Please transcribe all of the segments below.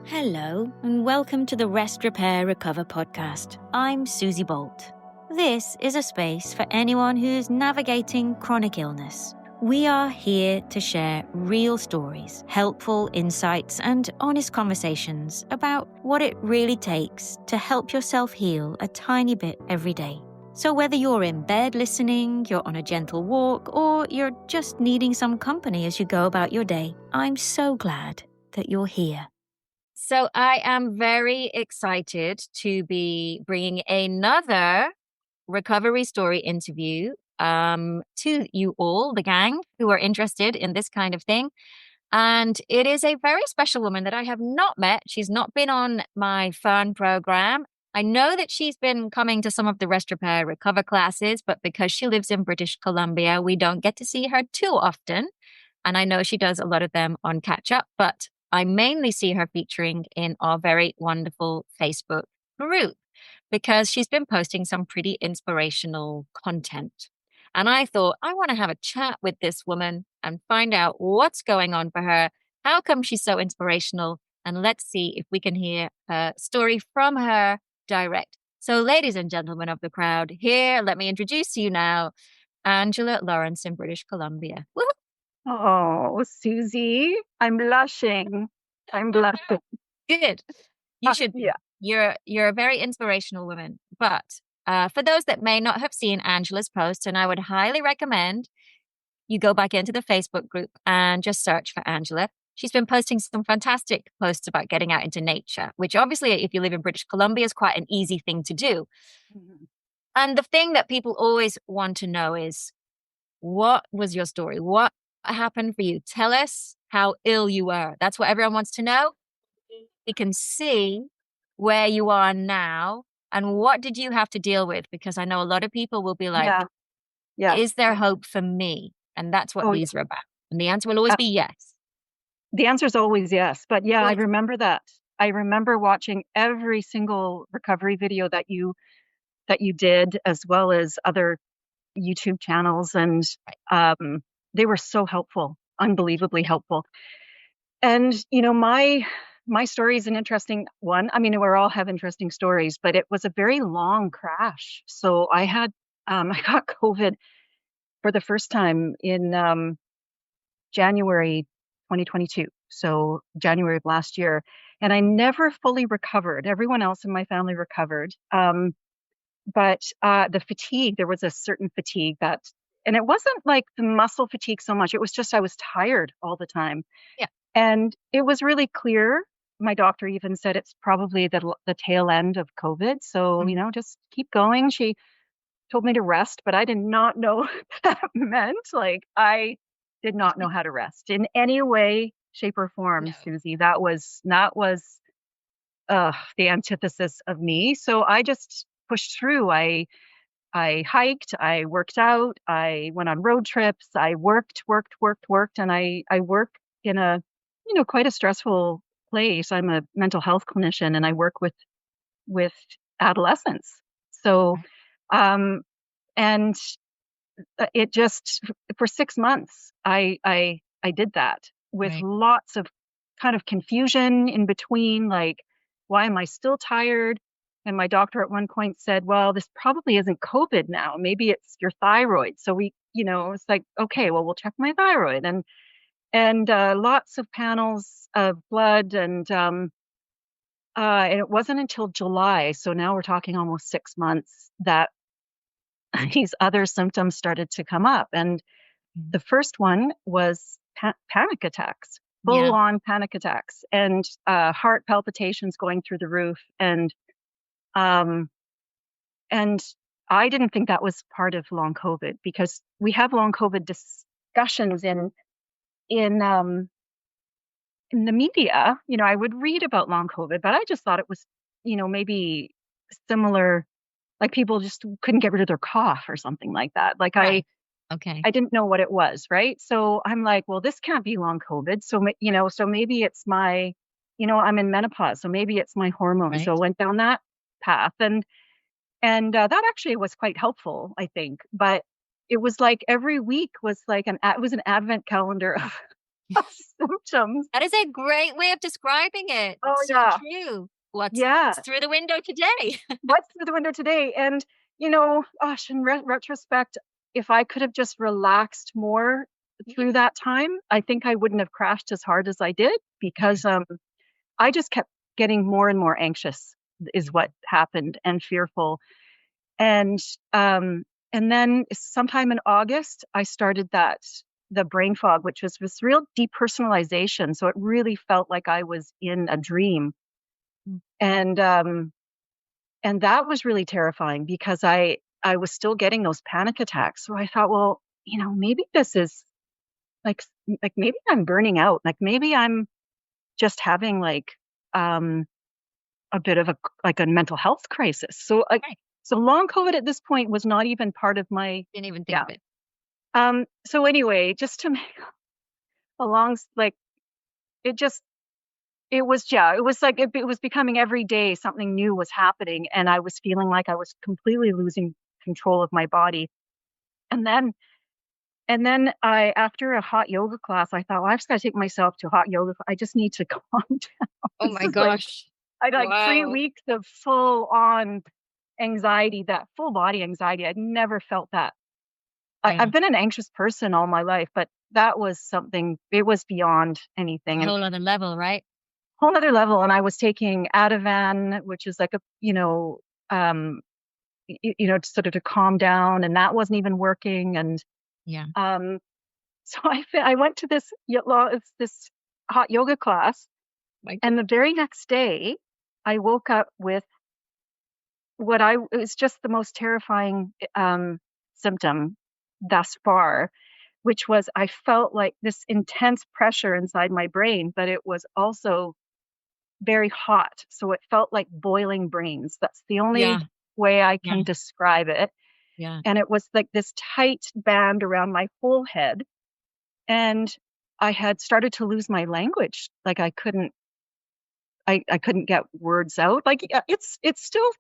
Hello, and welcome to the Rest, Repair, Recover podcast. I'm Susie Bolt. This is a space for anyone who's navigating chronic illness. We are here to share real stories, helpful insights, and honest conversations about what it really takes to help yourself heal a tiny bit every day. So whether you're in bed listening, you're on a gentle walk, or you're just needing some company as you go about your day, I'm so glad that you're here. So I am very excited to be bringing another recovery story interview to you all, the gang who are interested in this kind of thing. And it is a very special woman that I have not met. She's not been on my Fern program. I know that she's been coming to some of the Rest, Repair, Recover classes, but because she lives in British Columbia, we don't get to see her too often. And I know she does a lot of them on catch up, but I mainly see her featuring in our very wonderful Facebook group because she's been posting some pretty inspirational content. And I thought, I want to have a chat with this woman and find out what's going on for her. How come she's so inspirational? And let's see if we can hear a story from her direct. So, ladies and gentlemen of the crowd, here, let me introduce you now, Angela Lawrence in British Columbia. Woo-hoo. Oh, Susie, I'm blushing. I'm blushing. Good. You should be. Yeah. You're a very inspirational woman. But for those that may not have seen Angela's post, and I would highly recommend you go back into the Facebook group and just search for Angela. She's been posting some fantastic posts about getting out into nature, which obviously, if you live in British Columbia, is quite an easy thing to do. Mhm. And the thing that people always want to know is, what was your story? What happened for you? Tell us how ill you were. That's what everyone wants to know. We can see where you are now and what did you have to deal with? Because I know a lot of people will be like, Yeah. Yes. is there hope for me? And that's what Oh, these are about. And the answer will always be yes. the answer is always yes. But yeah, I Always. remember that. I remember watching every single recovery video that you did, as well as other YouTube channels, and they were so helpful, unbelievably helpful. And my story is an interesting one. I mean, we all have interesting stories, but it was a very long crash. So I got COVID for the first time in January 2022. So January of last year, and I never fully recovered. Everyone else in my family recovered, but the fatigue. There was a certain fatigue and it wasn't like the muscle fatigue so much. It was just I was tired all the time. Yeah. And it was really clear. My doctor even said it's probably the tail end of COVID. So, just keep going. She told me to rest, but I did not know what that meant. Like, I did not know how to rest in any way, shape, or form, No. Susie. That was the antithesis of me. So I just pushed through. I hiked, I worked out, I went on road trips, I worked, and I work in a, quite a stressful place. I'm a mental health clinician and I work with adolescents. So, um, and it just for 6 months, I did that with Right. lots of kind of confusion in between, like, why am I still tired? And my doctor at one point said, well, this probably isn't COVID now. Maybe it's your thyroid. So it's like, okay, well, we'll check my thyroid and lots of panels of blood. And it wasn't until July. So now we're talking almost 6 months that these other symptoms started to come up. And the first one was panic attacks, Yeah. full on panic attacks, and heart palpitations going through the roof. Um, and I didn't think that was part of long COVID, because we have long COVID discussions in the media. I would read about long COVID, but I just thought it was, maybe similar, like people just couldn't get rid of their cough or something like that. Like Right. Okay. I didn't know what it was, right? So I'm like, well, this can't be long COVID. So so maybe it's my, I'm in menopause, so maybe it's my hormones. So I Right. went down that path, and that actually was quite helpful, I think. But it was like every week was like it was an advent calendar symptoms. That is a great way of describing it. Oh It's so yeah. true. What's Yeah. through the window today? What's through the window today? And, gosh, in retrospect, if I could have just relaxed more Yeah. through that time, I think I wouldn't have crashed as hard as I did because I just kept getting more and more anxious, is what happened, and fearful. And um, and then sometime in August, I started the brain fog, which was this real depersonalization. So it really felt like I was in a dream. Mm. And and that was really terrifying because I was still getting those panic attacks. So I thought, well, maybe this is like maybe I'm burning out. Like maybe I'm just having um a bit of a mental health crisis. So Right. so long COVID at this point was not even part of my. Didn't even think Yeah. of it. So anyway, just to make a it just it was, yeah, it was like it was becoming every day something new was happening, and I was feeling like I was completely losing control of my body. And then I after a hot yoga class, I thought, well, I just got to take myself to hot yoga. I just need to calm down. Oh This my is like gosh. I had like three Wow. weeks of full on anxiety, that full body anxiety. I'd never felt that. Yeah. I've been an anxious person all my life, but that was something, it was beyond It's a anything and whole other level, right? whole other level. And I was taking Ativan, which is like um, sort of to calm down, and that wasn't even working. And Yeah. um, so I went to this hot yoga class, My and the very next day, I woke up with it was just the most terrifying symptom thus far, which was I felt like this intense pressure inside my brain, but it was also very hot. So it felt like boiling brains. That's the only Yeah. way I Yeah. can describe it. Yeah. And it was like this tight band around my whole head. And I had started to lose my language. Like I couldn't get words out. Like yeah, it's still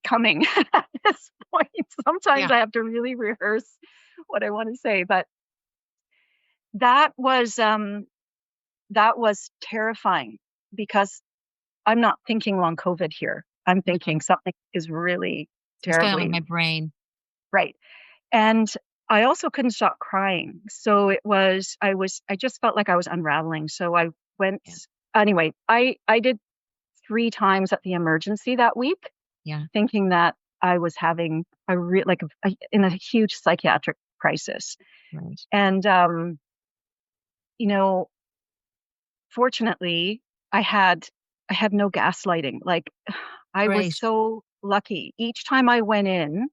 coming at this point. Sometimes Yeah. I have to really rehearse what I want to say, but that was um that was terrifying because I'm not thinking long COVID here. I'm No. thinking something is really So what's going on with terribly my brain? right. And I also couldn't stop crying. So I just felt like I was unraveling. So I went Yeah. anyway, I did 3 times at the emergency that week, Yeah. thinking that I was having in a huge psychiatric crisis. Right. And you know, fortunately, I had I had no gaslighting. Like I was Great. so lucky. Each time I went in,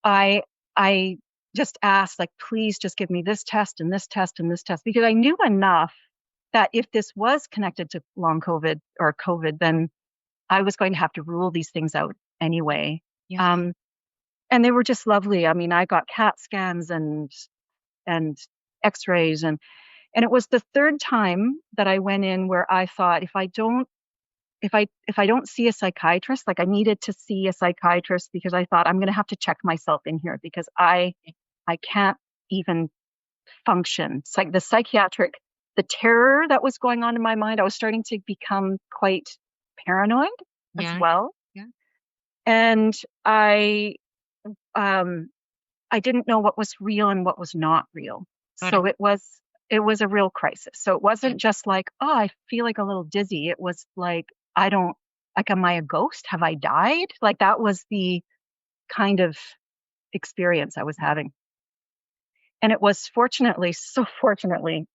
I I just asked, like, please just give me this test and this test and this test because I knew enough that if this was connected to long COVID or COVID, then I was going to have to rule these things out anyway. Yeah. Um, and they were just lovely. I mean, I got CAT scans and X-rays, and it was the third time that I went in where I thought if I don't see a psychiatrist, like I needed to see a psychiatrist because I thought I'm going to have to check myself in here because I can't even function. It's like the terror that was going on in my mind, I was starting to become quite paranoid as Yeah. well. Yeah. And um, I didn't know what was real and what was not real. Got it. So it was a real crisis. So it Yeah. wasn't just like, oh, I feel like a little dizzy. It was like, I don't like, am I a ghost? Have I died? Like that was the kind of experience I was having. And it was fortunately, so fortunately,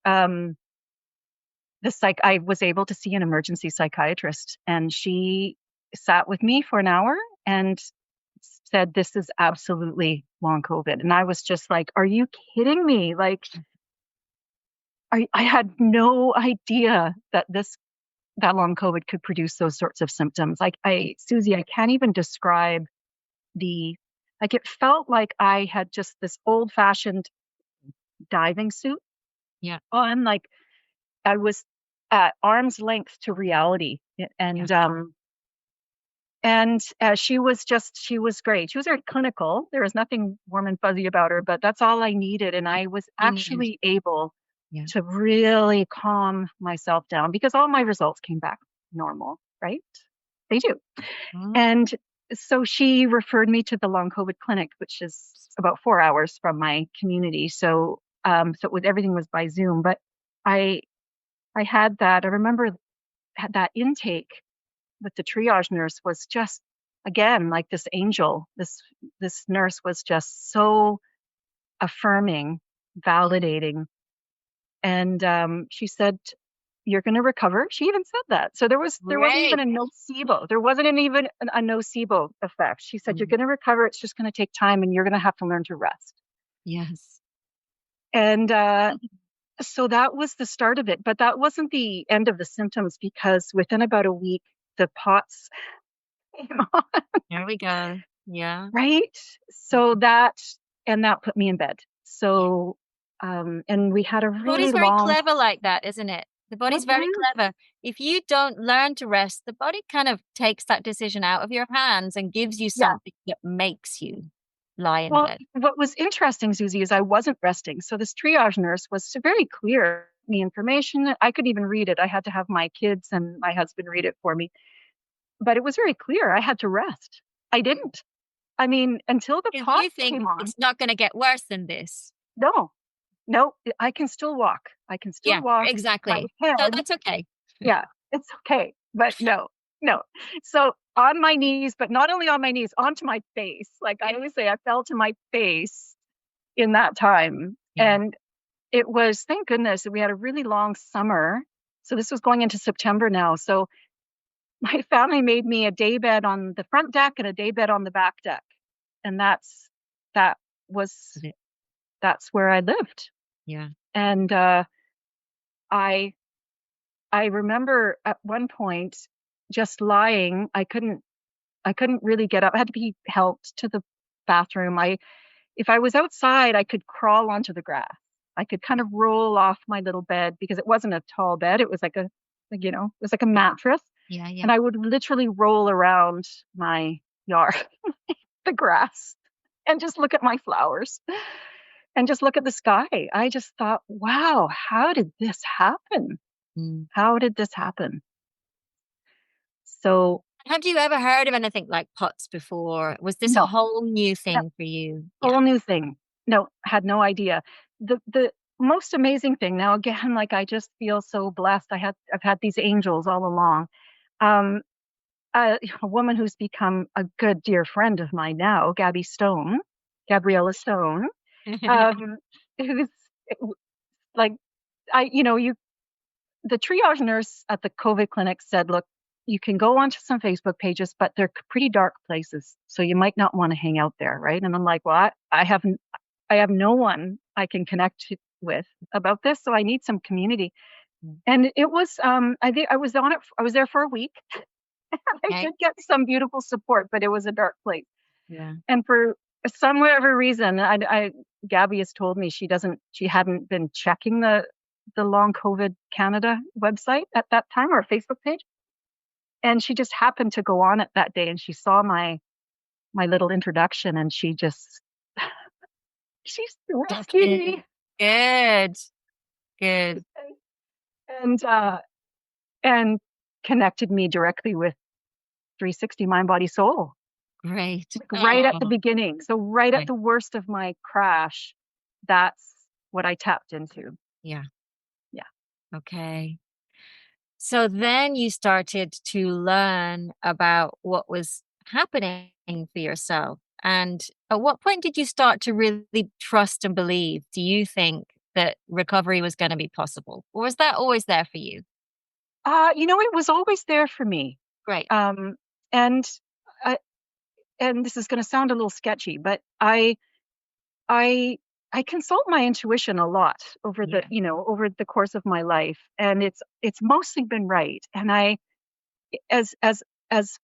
I was able to see an emergency psychiatrist, and she sat with me for an hour and said, this is absolutely long COVID. And I was just like, are you kidding me? Like, I had no idea that that long COVID could produce those sorts of symptoms. Susie, I can't even describe the, like, it felt like I had just this old fashioned diving suit Yeah. on. Like, I was at arm's length to reality. Yeah. She was great. She was very clinical. There was nothing warm and fuzzy about her, but that's all I needed. And I was You needed. actually able Yeah. to really calm myself down because all my results came back normal, right? They do. Mm. And so she referred me to the long COVID clinic, which is about 4 hours from my community. So, everything was by Zoom, but I, I had that. I remember had that intake with the triage nurse was just, again, like this angel. This nurse was just so affirming, validating. And she said, "You're going to recover." She even said that. So there wasn't even Great. a nocebo. There wasn't even a nocebo effect. She said, "You're Mm. going to recover. It's just going to take time, and you're going to have to learn to rest." Yes. And so that was the start of it. But that wasn't the end of the symptoms because within about a week, the POTS came on, There we go. Yeah. right? So that put me in bed. So, and we had a The really body's very long, clever like that, isn't it? The body's it very is. clever. If you don't learn to rest, the body kind of takes that decision out of your hands and gives you Yeah. something that makes you lie in Well, bed. what was interesting, Susie, is I wasn't resting. So this triage nurse was very clear the information. I could even read it. I had to have my kids and my husband read it for me. But it was very clear I had to rest. I didn't. I mean, until the Because you POTS think came on, it's not gonna get worse than this. no, no, I can still walk. I can still Yeah, walk. My exactly. So head, that's okay. yeah, it's okay. But no, no. So on my knees, but not only on my knees, onto my face. Like I Yeah, always say, I fell to my face in that time. yeah. And it was, thank goodness, that we had a really long summer. So this was going into September now. So my family made me a day bed on the front deck and a day bed on the back deck. And that was Is it? that's where I lived. Yeah. And I I remember at one point just lying. I couldn't really get up. I had to be helped to the bathroom. If I was outside, I could crawl onto the grass. I could kind of roll off my little bed because it wasn't a tall bed. It was it was like a mattress. Yeah, yeah. And I would literally roll around my yard, the grass, and just look at my flowers and just look at the sky. I just thought, wow, how did this happen? Mm. How did this happen? So, Have you ever heard of anything like POTS before? Was this a no, whole new no, thing for you? Yeah. whole new thing. No, had no idea. The most amazing thing now, again, like I just feel so blessed. I've had these angels all along. Um, a woman who's become a good dear friend of mine now, Gabriella Stone, um, who's like you the triage nurse at the COVID clinic said, look, you can go onto some Facebook pages, but they're pretty dark places. So you might not want to hang out there. Right. And I'm like, well, I have no one I can with about this. So I need some community. Mm. And it was, I think I was there for a week. I Okay. did get some beautiful support, but it was a dark place. Yeah. And for some whatever reason, Gabby has told me she hadn't been checking the Long COVID Canada website at that time or Facebook page, and she just happened to go on it that day, and she saw my little introduction, and she's rescued Good. me Good. Good. and and connected me directly with 360 Mind Body Soul, Great. like right at the Oh, beginning. So right at right. the worst of my crash, that's what I tapped into. Yeah. Yeah. Okay. So then you started to learn about what was happening for yourself. And at what point did you start to really trust and believe, do you think, that recovery was going to be possible? Or was that always there for you? It was always there for me. Great. Um, and I, and this is going to sound a little sketchy, but I I consult my intuition a lot Yeah. over the course of my life, and it's mostly been right. And as as as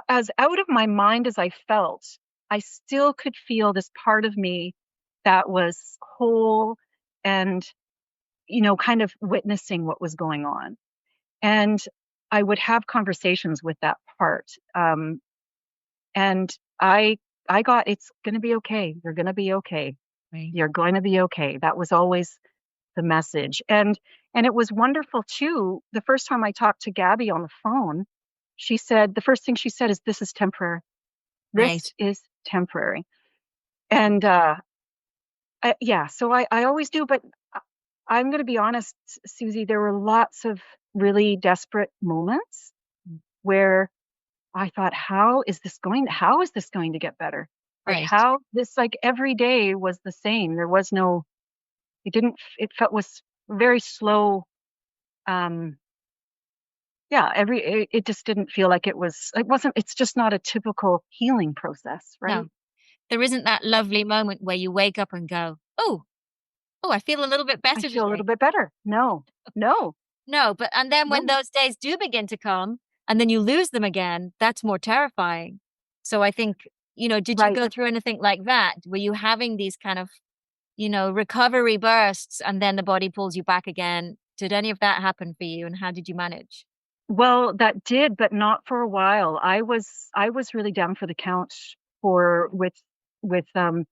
as out of my mind as I felt, I still could feel this part of me that was whole and kind of witnessing what was going on. And I would have conversations with that part. And I got, it's going to be okay. You're going to be okay. Right. You're going to be okay. That was always the message. And it was wonderful too. The first time I talked to Gabby on the phone, the first thing she said is, this is temporary. Right. This is temporary. And yeah, so I always do, but I'm going to be honest, Susie, there were lots of really desperate moments where I thought, how is this going to get better? Like Right. how this, like every day was the same. There was no, was very slow. Um, yeah, it just didn't feel like it's just not a typical healing process, right? No, there isn't that lovely moment where you wake up and go, oh, oh, I feel a little bit I better feel a little today. bit better. No, no, No, and then when no. those days do begin to come and then you lose them again, that's more terrifying. So I think, did you Right. go through anything like that? Were you having these kind of, recovery bursts and then the body pulls you back again? Did any of that happen for you and how did you manage? Well, that did, but not for a while. I was really down for the count for with and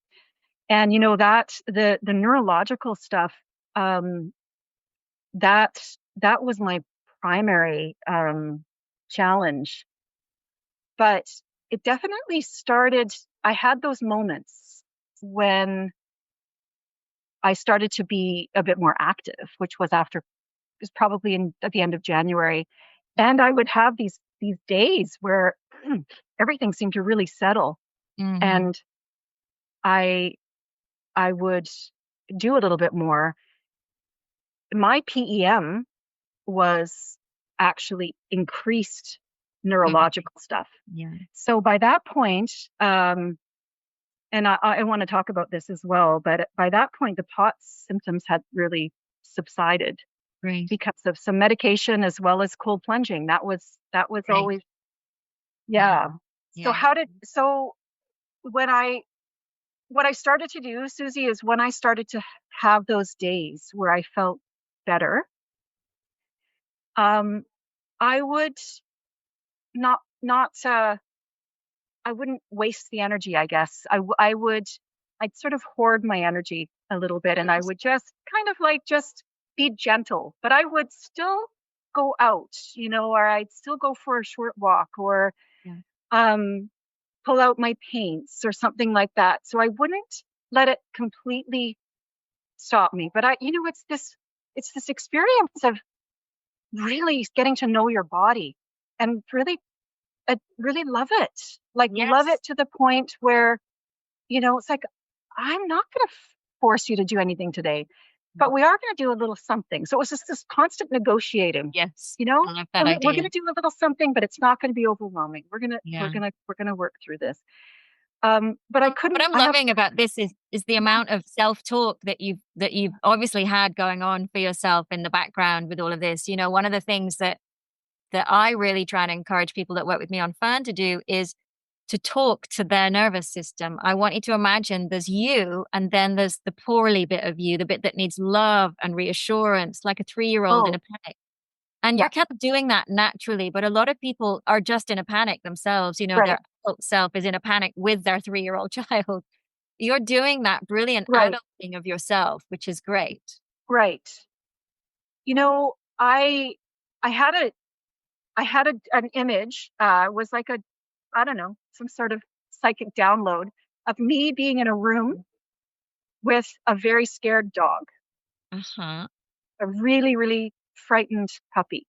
that the neurological stuff, um that that was my primary challenge. But it definitely started. I had those moments when I started to be a bit more active, which was probably at the end of January. And I would have these days where everything seemed to really settle, Hmm. and I I would do a little bit more. My PEM was actually increased Okay. neurological stuff. Yeah. So by that point, and I want to talk about this as well, but by that point, the POTS symptoms had really subsided Great. because of some medication as well as cold plunging. That was Great. always, Yeah. yeah. So Yeah. when what I started to do, Susie, is when I started to have those days where I felt better, um, I would not I wouldn't waste the energy, I guess. I'd sort of hoard my energy a little bit, and I Yes. would just kind of like just be gentle, but I would still go out, or I'd still go for a short walk, or Yeah. um pull out my paints or something like that. So I wouldn't let it completely stop me. But it's this experience of really getting to know your body and really love it. Like love Yes. it to the point where, it's like, I'm not going to force you to do anything today, but we are going to do a little something. So it was just this constant negotiating, Yes. you know, I love that we're going idea. to do a little something, but it's not going to be overwhelming. Yeah. We're going to work through this. But I What couldn't, I'm I have, loving about this is the amount of self-talk that you've obviously had going on for yourself in the background with all of this. One of the things that I really try and encourage people that work with me on Fern to do is to talk to their nervous system. I want you to imagine there's you and then there's the poorly bit of you, the bit that needs love and reassurance, like a 3-year-old in oh, a panic. And yeah, you're kind of doing that naturally, but a lot of people are just in a panic themselves. right, Their adult self is in a panic with their 3-year-old child. You're doing that brilliant right, adulting of yourself, which is great. right. You know, I had an image, was like I don't know, some sort of psychic download of me being in a room with a very scared dog, Uh-huh. a really, really frightened puppy.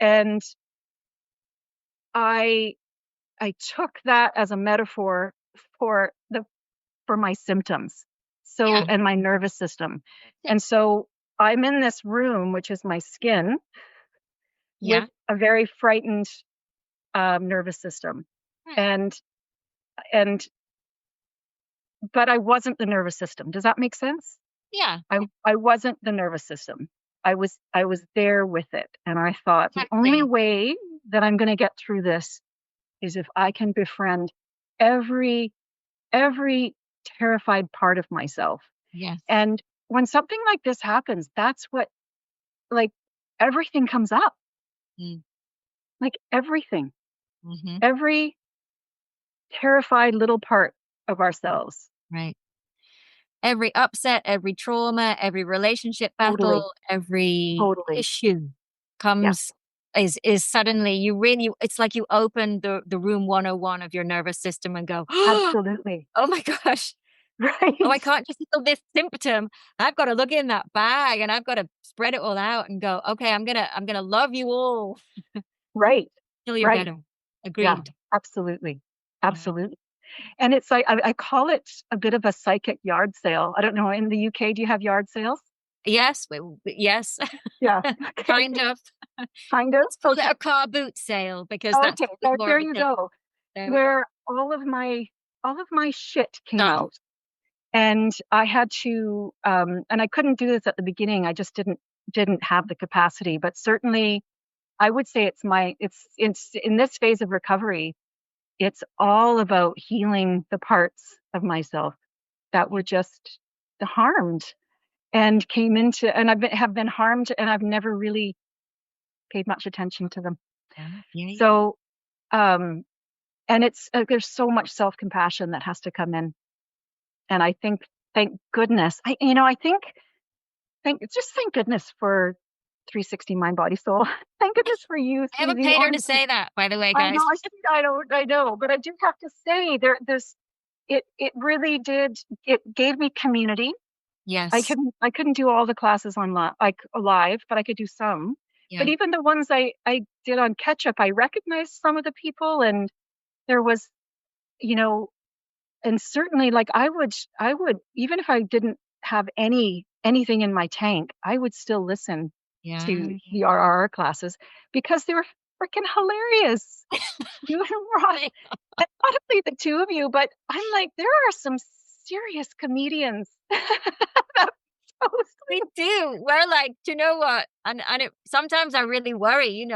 And I I took that as a metaphor for the for my symptoms. So, Yeah. and my nervous system. Yeah. And so I'm in this room, which is my skin, with Yeah. a very frightened nervous system. Right. And and but I wasn't the nervous system. Does that make sense? Yeah. I wasn't the nervous system. I was there with it. And I thought the only Exactly. way that I'm going to get through this is if I can befriend every every terrified part of myself. Yes. And when something like this happens, that's what, like, everything comes up. Mm. Like everything. Mm-hmm. Every terrified little part of ourselves. Right. every upset, every trauma, every relationship Totally. battle, every Totally. issue Yeah. comes is suddenly you really it's like you open the room 101 of your nervous system and go, oh Absolutely. my gosh. Oh, I Right. can't just feel this symptom. I've got to look in that bag and I've got to spread it all out and go, okay, I'm gonna love you all Right. till you're Right. better. Yeah. Agreed. Absolutely. Yeah. Absolutely. And it's like I call it a bit of a psychic yard sale. I don't know, in the UK, do you have yard sales? Yes, yes. Yeah. Okay. Kind of. Kind of. Let's call it Okay. a car boot sale because that's Okay. probably There, more there of a you thing. go. There we go. Where all of my shit came Stuff. out. And I had to and I couldn't do this at the beginning. I just didn't have the capacity. But certainly I would say it's in this phase of recovery, it's all about healing the parts of myself that were just harmed and came into and have been harmed and I've never really paid much attention to them. Yeah. Yeah. Yeah. So um and it's there's so much self-compassion that has to come in. And I think thank goodness. Thank goodness for 360 Mind Body Soul. Thank goodness for you, I haven't Susie. paid her to Honestly, say that, by the way, I know guys. I know, but I do have to say it really did. It gave me community. Yes. I couldn't do all the classes online like live, but I could do some. But Yeah. even the ones I did on catch up, I recognized some of the people, and there was, you know, and certainly like I would even if I didn't have anything in my tank, I would still listen Yeah. to the RR classes because they were freaking hilarious. You and Ron, and not only the two of you, but I'm like, there are some serious comedians. That's so We sweet. do. We're like, do you know what? Sometimes I really worry,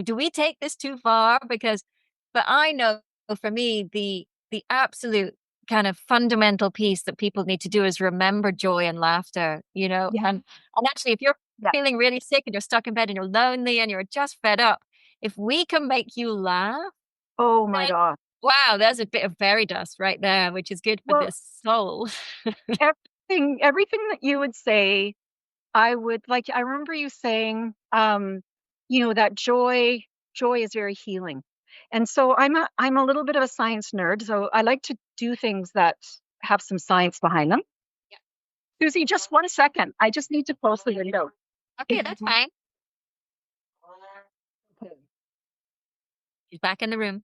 do we take this too far? But I know for me, the absolute kind of fundamental piece that people need to do is remember joy and laughter, Yeah, and actually, if you're yeah. feeling really sick and you're stuck in bed and you're lonely and you're just fed up, if we can make you laugh, Oh my then God. wow, there's a bit of fairy dust right there, which is good for Well, the soul. everything that you would say I would like I remember you saying, that joy is very healing. And so I'm a little bit of a science nerd, so I like to do things that have some science behind them. Yeah. Susie, just one second. I just need to close the window. Okay, that's fine. She's back in the room.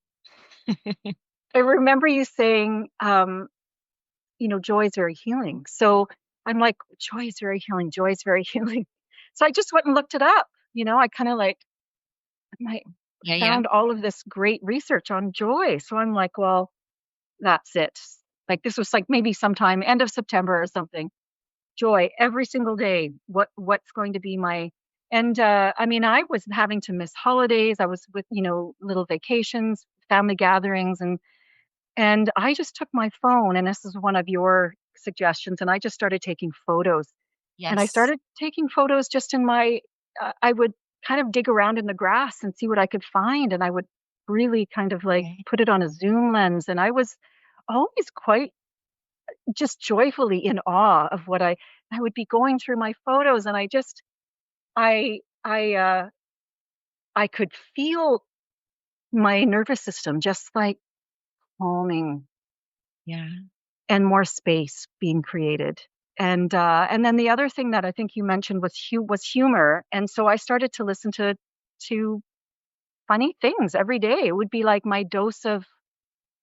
I remember you saying, joy is very healing. So I'm like, joy is very healing. Joy is very healing. So I just went and looked it up. I kind of like I Yeah, yeah, found all of this great research on joy. So I'm like, well, that's it. Like this was like maybe sometime end of September or something. Joy every single day. What's going to be my and I mean I was having to miss holidays. I was with, little vacations, family gatherings and I just took my phone and this is one of your suggestions and I just started taking photos. And I yes. started taking photos just in my I would kind of dig around in the grass and see what I could find, and I would really kind of like Okay. put it on a zoom lens, and I was always quite just joyfully in awe of what I would be going through my photos, and I I could feel my nervous system just like calming Yeah, and more space being created. And then the other thing that I think you mentioned was humor. And so I started to listen to funny things every day. It would be like my dose of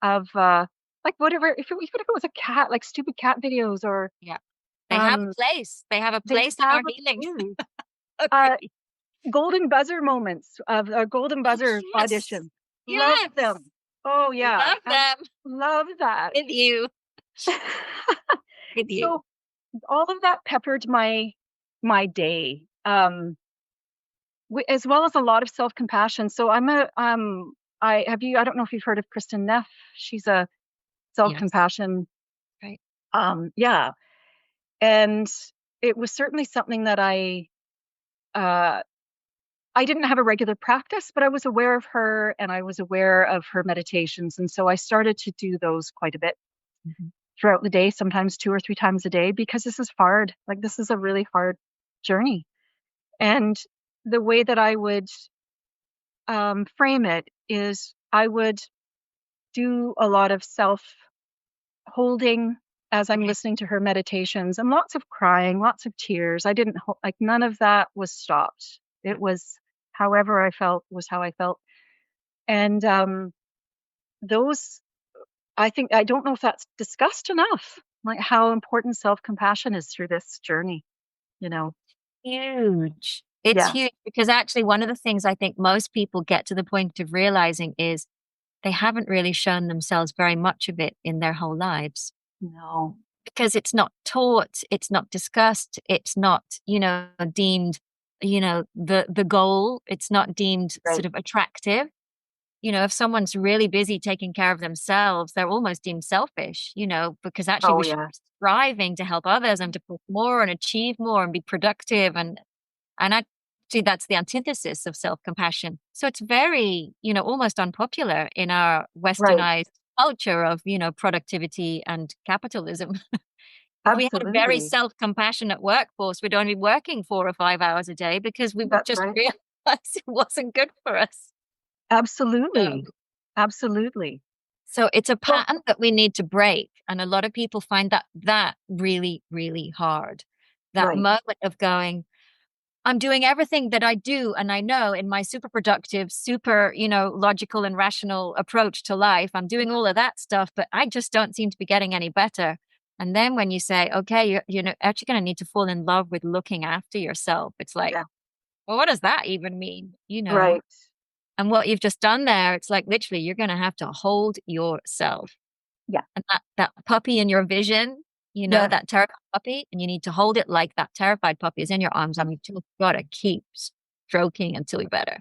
like whatever even if it was a cat, like stupid cat videos or yeah. They have a um place. They have a they place in have our a healing. clue. Uh Agree. golden buzzer moments of golden Oh, buzzer yes. audition. Love Yes. them. Oh yeah. Love them. Love that. With you. With you. So all of that peppered my day. As well as a lot of self-compassion. So I don't know if you've heard of Kristen Neff. She's a Yes. self-compassion. Right. Yeah. And it was certainly something that uh, I didn't have a regular practice, but I was aware of her and I was aware of her meditations. And so I started to do those quite a bit. Mhm. throughout the day, sometimes 2 or 3 times a day, because this is hard. Like, this is a really hard journey. And the way that I would frame it is I would do a lot of self holding as I'm listening to her meditations, and lots of crying, lots of tears. I didn't like, none of that was stopped. It was however I felt was how I felt. And those, I think, I don't know if that's discussed enough, like how important self-compassion is through this journey, you know? Huge. It's Yeah. huge because actually one of the things I think most people get to the point of realizing is they haven't really shown themselves very much of it in their whole lives No. because it's not taught, it's not discussed, it's not, deemed, the goal, it's not deemed Right. sort of attractive. If someone's really busy taking care of themselves, they're almost deemed selfish, because actually Oh, we should yeah. be striving to help others and to put more and achieve more and be productive. And actually that's the antithesis of self-compassion. So it's very, almost unpopular in our Right. westernized culture of, productivity and capitalism. If we had a very Absolutely. self-compassionate workforce, we'd only be working 4 or 5 hours a day because we would That's just right. realize it wasn't good for us. Absolutely. So Absolutely. So it's a Well, pattern that we need to break. And a lot of people find that really, really hard. That right. moment of going, I'm doing everything that I do and I know in my super productive, super, logical and rational approach to life. I'm doing all of that stuff, but I just don't seem to be getting any better. And then when you say, okay, you're actually going to need to fall in love with looking after yourself, it's like, Yeah. well, what does that even mean? Right. And what you've just done there, it's like literally you're going to have to hold yourself. Yeah. And that puppy in your vision, Yeah. that terrified puppy, and you need to hold it like that terrified puppy is in your arms, and you've just got to keep stroking until you're better.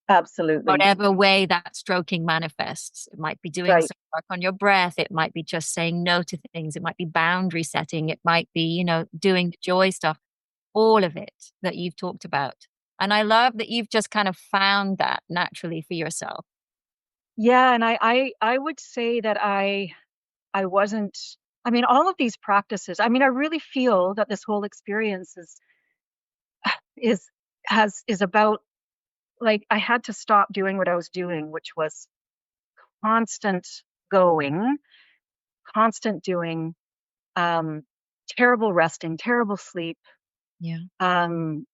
Absolutely. Whatever way that stroking manifests, it might be doing Right. some work on your breath. It might be just saying no to things. It might be boundary setting. It might be, doing the joy stuff, all of it that you've talked about. And I love that you've just kind of found that naturally for yourself. Yeah, and I would say that I wasn't, I mean, all of these practices, I mean, I really feel that this whole experience is is about, like, I had to stop doing what I was doing, which was constant going, constant doing, um, terrible resting, terrible sleep, Yeah. um,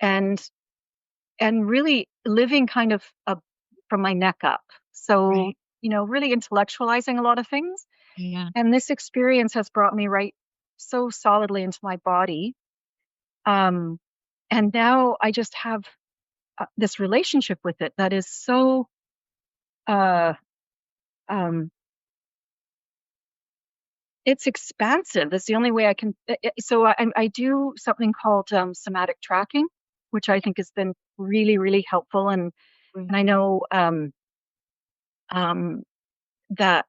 and really living kind of from my neck up. So, Right. really intellectualizing a lot of things. Yeah. And this experience has brought me right so solidly into my body. Um, and now I just have this relationship with it that is so, uh, um, it's expansive. That's the only way I can. So I do something called somatic tracking, which I think has been really, really helpful. And I know um, that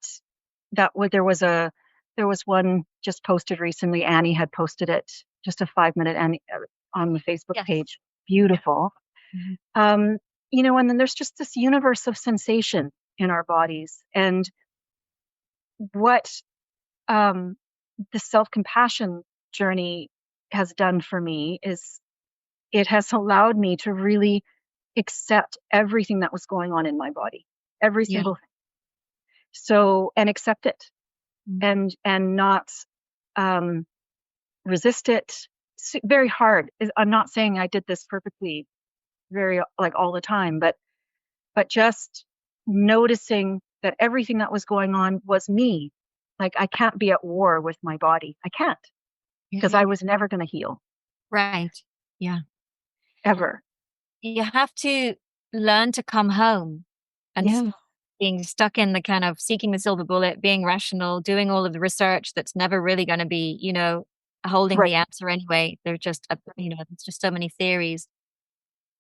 there was one just posted recently. Annie had posted it, just a 5 minute Annie on the Facebook Yes. page. Yeah. Beautiful. Mhm. Um, and then there's just this universe of sensation in our bodies. And what um, the self-compassion journey has done for me is it has allowed me to really accept everything that was going on in my body, every Yeah. single thing. So, and accept it, Mm. and not um, resist it. Very hard. I'm not saying I did this perfectly, very like all the time, but just noticing that everything that was going on was me. Like, I can't be at war with my body. I can't, because Yeah. I was never going to heal Right. Yeah. ever. You have to learn to come home and Yeah. being stuck in the kind of seeking the silver bullet, being rational, doing all of the research that's never really going to be, holding Right. the answer anyway. There's just, there's just so many theories.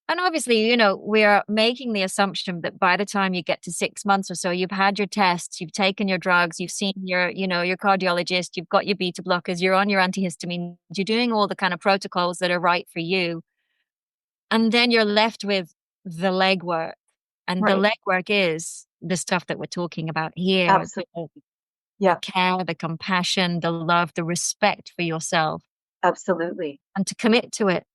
And obviously, we are making the assumption that by the time you get to 6 months or so, you've had your tests, you've taken your drugs, you've seen your cardiologist, you've got your beta blockers, you're on your antihistamine, you're doing all the kind of protocols that are right for you. And then you're left with the legwork. And the Right. legwork is the stuff that we're talking about here. Absolutely. Yeah, the care, the compassion, the love, the respect for yourself, absolutely. and to commit to it.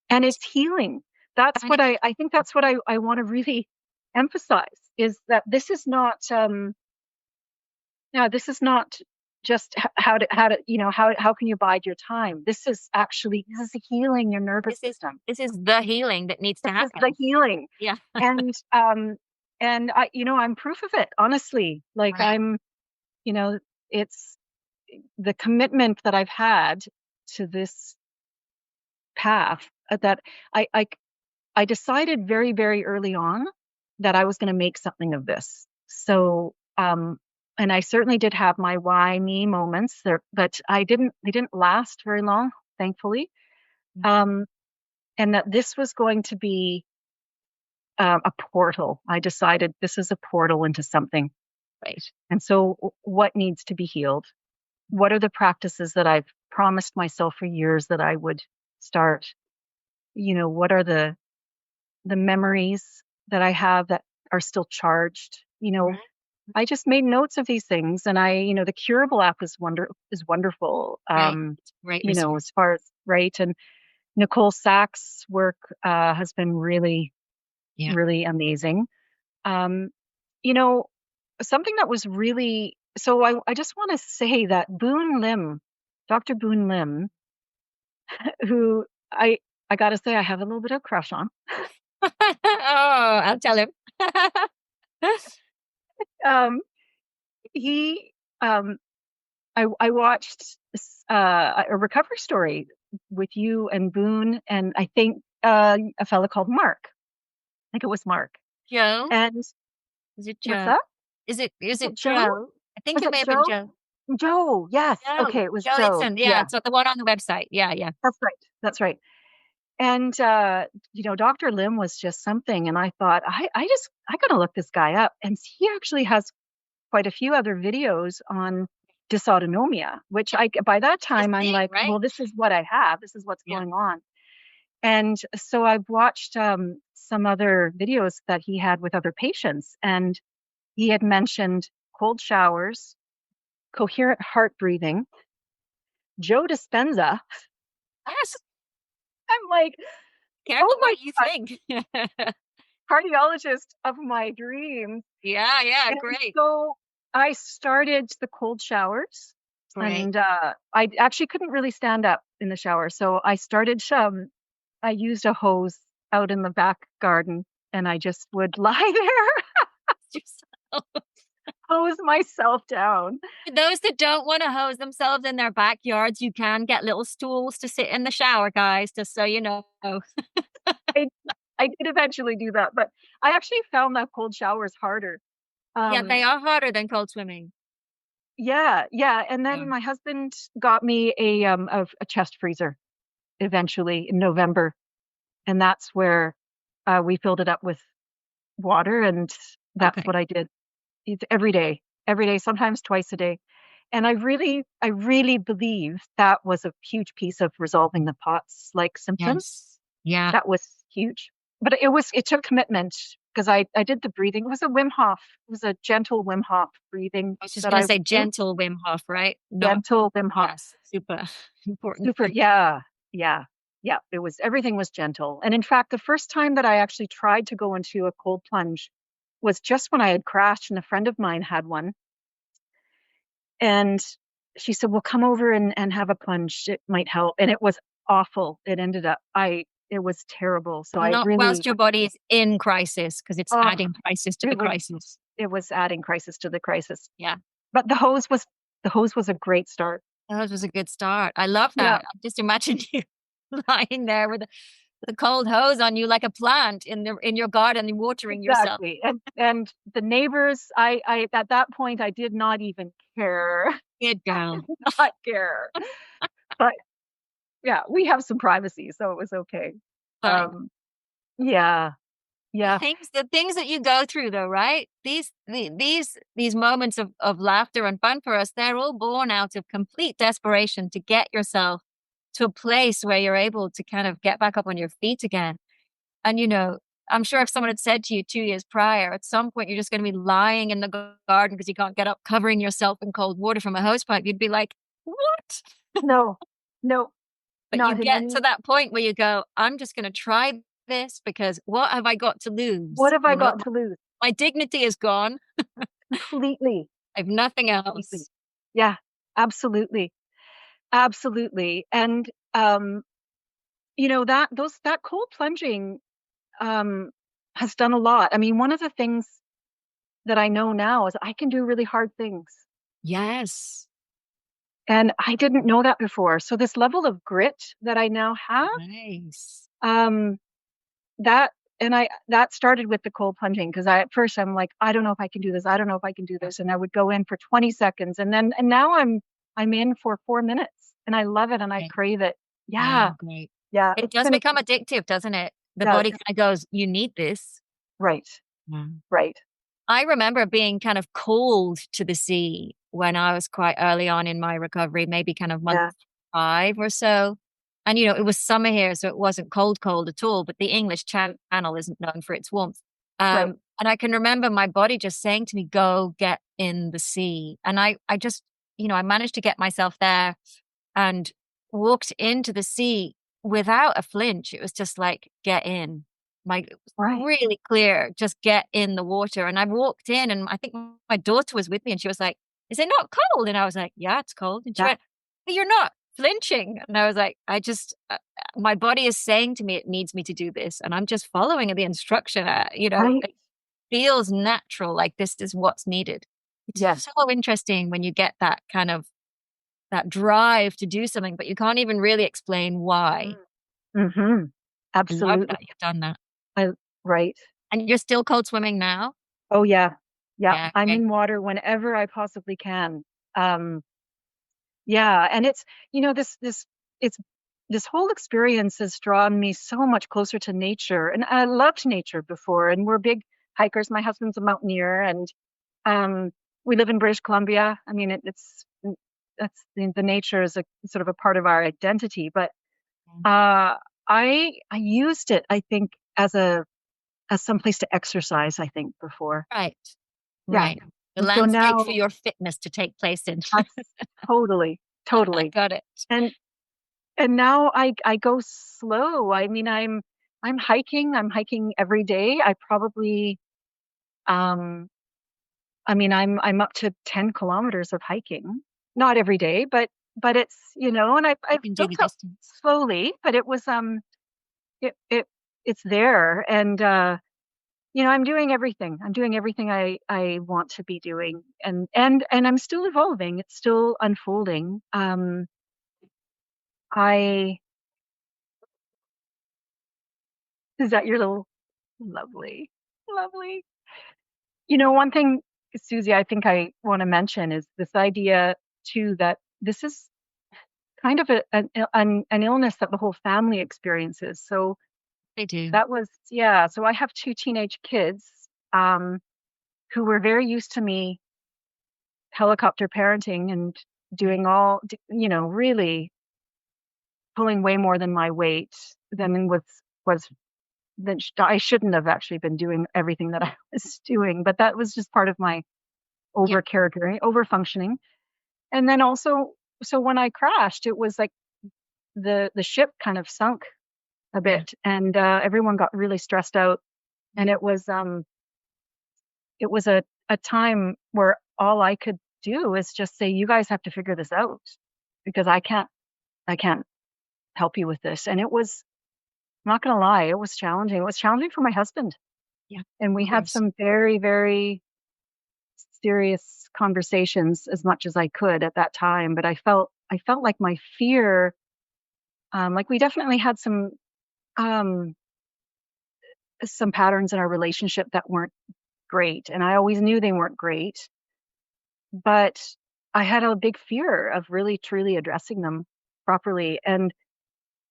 And it's healing. That's And what I think that's what I want to really emphasize is that this is not no, this is not just how to how can you bide your time. This is healing your nervous this is system. this is the healing that needs to This is the happen. healing. Yeah. And I I'm proof of it, honestly. Like Right. you know, it's the commitment that I've had to this path that I I I decided very, very early on that I was going to make something of this. So, and I certainly did have my why me moments there, but they didn't last very long, thankfully. Mhm. Um, and that this was going to be a portal. I decided this is a portal into something. Right. And so, what needs to be healed? What are the practices that I've promised myself for years that I would start? What are the memories that I have that are still charged. Right. I just made notes of these things, and the Curable app is wonderful. Right. It's a great resource. As far as right, and Nicole Sachs' work has been really, Yeah. really amazing. Um, you know, Something that was really so. I just want to say that Boone Lim, Dr. Boone Lim, who I got to say I have a little bit of crush on. Oh, I'll tell him. Um, he um, I watched a recovery story with you and Boone, and I think a fella called Mark. I think it was Mark. Joe? And Is it what's Joe? that? Is Was it it Joe? Joe? I think Was it it may have been Joe? Joe. Joe, yes. Joe. Okay, it was Joe Joe. Litson. Yeah, Yeah, it's the one on the website. Yeah, yeah. that's right. That's right. And Dr. Lim was just something, and I thought I gotta look this guy up. And he actually has quite a few other videos on dysautonomia, which I by that This time I'm thing, like, right? well, this is what I have. This is what's Yeah. going on. And so I've watched some other videos that he had with other patients, and he had mentioned cold showers, coherent heart breathing, Joe Dispenza. Yes. I'm like, Careful oh my what you God, think. cardiologist of my dreams. Yeah, yeah, And great. so I started the cold showers, Great. and I actually couldn't really stand up in the shower. So I used a hose out in the back garden, and I just would lie there, Just hose myself down. for those that don't want to hose themselves in their backyards, you can get little stools to sit in the shower, guys, just so you know. I I did eventually do that, but I actually found that cold showers harder. Yeah, Um, they are harder than cold swimming. yeah, yeah. And Yeah. then my husband got me a chest freezer eventually in November, and that's where we filled it up with water, and that's Okay. what I did. It's every day, sometimes twice a day. And I really believe that was a huge piece of resolving the POTS like symptoms. Yes. Yeah. That was huge. But it took commitment because I did the breathing. It was a Wim Hof. It was a gentle Wim Hof breathing I was just that gonna I say would do. gentle Wim Hof, right? Not Gentle Wim Hof. yes, super important Super. thing. Yeah. Yeah. Yeah. Everything was gentle. And in fact, the first time that I actually tried to go into a cold plunge was just when I had crashed and a friend of mine had one. And she said, well, come over and have a plunge. It might help. And it was awful. It was terrible. So I Not really, whilst your body is in crisis, because it's oh, adding crisis to the it was, crisis. it was adding crisis to the crisis. Yeah. But the hose was a great start. That was a good start. I love Yeah, that. I just imagine you lying there with the cold hose on you like a plant in your garden and watering yourself. exactly. And the neighbors, at that point, I did not even care. Good girl. Not care. But yeah, we have some privacy, so it was okay. Fine. Um, yeah, yeah, The things that you go through though, right? These moments of laughter and fun for us, they're all born out of complete desperation to get yourself to a place where you're able to kind of get back up on your feet again. And I'm sure if someone had said to you 2 years prior, at some point you're just going to be lying in the garden because you can't get up, covering yourself in cold water from a hose pipe, you'd be like, what? No, no, But you not in get to any. that point where you go, I'm just going to try this because what have I got to What lose? have I got to lose? My dignity is gone. Completely, I have nothing completely. else. Yeah, absolutely, absolutely. And that cold plunging um has done a lot. I mean, one of the things that I know now is I can do really hard things. Yes. And I didn't know that before. So this level of grit that I now have, Nice. um, that that started with the cold plunging because I at first I'm like, I don't know if I can do this. I don't know if I can do this. And I would go in for 20 seconds and now I'm in for 4 minutes and I love it and I Right. crave it. Yeah, Yeah. great. Yeah. It It's does been become addictive, doesn't it? The does. body kind of goes, you need this. Right. Yeah. Right. I remember being kind of called to the sea when I was quite early on in my recovery, maybe kind of month Yeah. 5 or so. And, it was summer here, so it wasn't cold, cold at all, but the English Channel isn't known for its warmth. Right. And I can remember my body just saying to me, go get in the sea. And I just, I managed to get myself there and walked into the sea without a flinch. It was just like, get in. It was Right. really clear, just get in the water. And I walked in, and I think my daughter was with me, and she was like, is it not cold? And I was like, yeah, it's cold. And she Yeah. went, but you're not flinching. And I was like, my body is saying to me, it needs me to do this. And I'm just following the instruction. Right. It feels natural, like this is what's needed. It's Yes. so interesting when you get that kind of that drive to do something, but you can't even really explain why. Mm-hmm. I love Absolutely. that you've done that. I right. And you're still cold swimming now? Oh yeah. Yeah. Yeah, I'm great. in water whenever I possibly can. Um, yeah, and it's this whole experience has drawn me so much closer to nature. And I loved nature before, and we're big hikers. My husband's a mountaineer, and um, we live in British Columbia. I mean, that's the nature is a sort of a part of our identity. But Mm. I used it, I think, as some place to exercise. I think before, Right, yeah. right. The And so landscape for now, your fitness to take place in. that's totally, I totally. got it. And And now I go slow. I mean, I'm hiking. I'm hiking every day. Um I'm up to 10 kilometers of hiking. Not every day, but it's, and You I've can do built the up distance. slowly, but it it's there and I'm doing everything. I'm doing everything I want to be doing and I'm still evolving. It's still unfolding. I Is that your little lovely, lovely. One thing, Susie, I think I want to mention is this idea too that this is kind of an illness that the whole family experiences. So They do. that was, yeah. So I have two teenage kids um, who were very used to me helicopter parenting and doing really pulling way more than my weight than was I shouldn't have actually been doing everything that I was doing, but that was just part of my Yeah, over caregiving, over functioning. And then also, so when I crashed, it was like the ship kind of sunk a yeah. bit, and everyone got really stressed out. And it was a time where all I could do is just say, "You guys have to figure this out because I can't help you with this." And it was, I'm not going to lie, it was challenging. It was challenging for my husband, Yeah, and we of had course. some very, very serious conversations as much as I could at that time. But I felt like my fear, like we definitely had um, some patterns in our relationship that weren't great, and I always knew they weren't great. But I had a big fear of really truly addressing them properly. And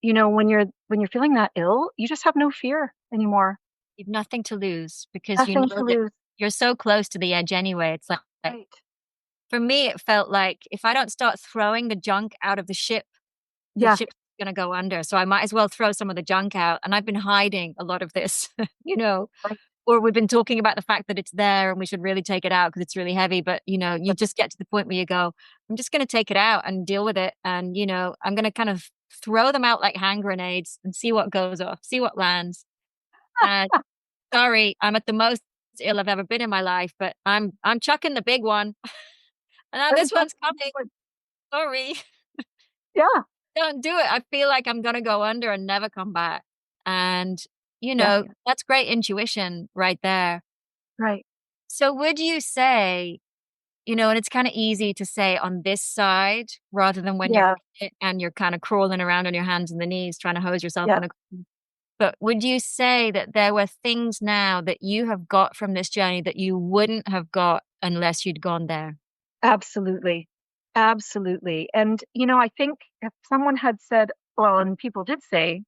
when you're feeling that ill, you just have no fear anymore. You've nothing to lose because you Nothing know to that lose. you're so close to the edge anyway. It's like Right. for me, it felt like if I don't start throwing the junk out of the Yeah. ship going to go under. So I might as well throw some of the junk out. And I've been hiding a lot of this, you know, Right. or we've been talking about the fact that it's there and we should really take it out because it's really heavy. But, you know, you just get to the point where you go, I'm just going to take it out and deal with it. And, you know, I'm going to kind of throw them out like hand grenades and see what goes off, see what lands. And sorry, I'm at the most ill I've ever been in my life, but I'm chucking the big one. And now this That's one's coming. Sorry. yeah, Don't do it. I feel like I'm gonna go under and never come back. And, you yeah, know, that's great intuition right there. right. So would you say, you know, and it's kind of easy to say on this side rather than when you're Yeah, in it and you're kind of crawling around on your hands and the knees trying to hose yourself yeah, on a but would you say that there were things now that you have got from this journey that you wouldn't have got unless you'd gone there? absolutely. Absolutely. And, you know, I think if someone had said, well, and people did say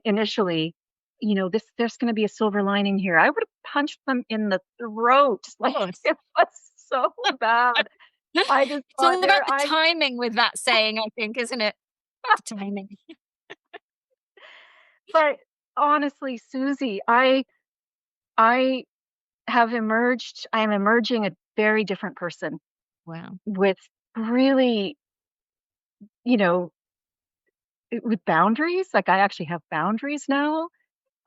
initially, you know, there's going to be a silver lining here, I would have punched them in the throat. Of Like course. it was so bad. I just It's thought all there, about the timing with that saying, I think, isn't it? The timing. but honestly, Susie, I I am emerging a very different person Wow. with really, you know, with boundaries. Like I actually have boundaries now.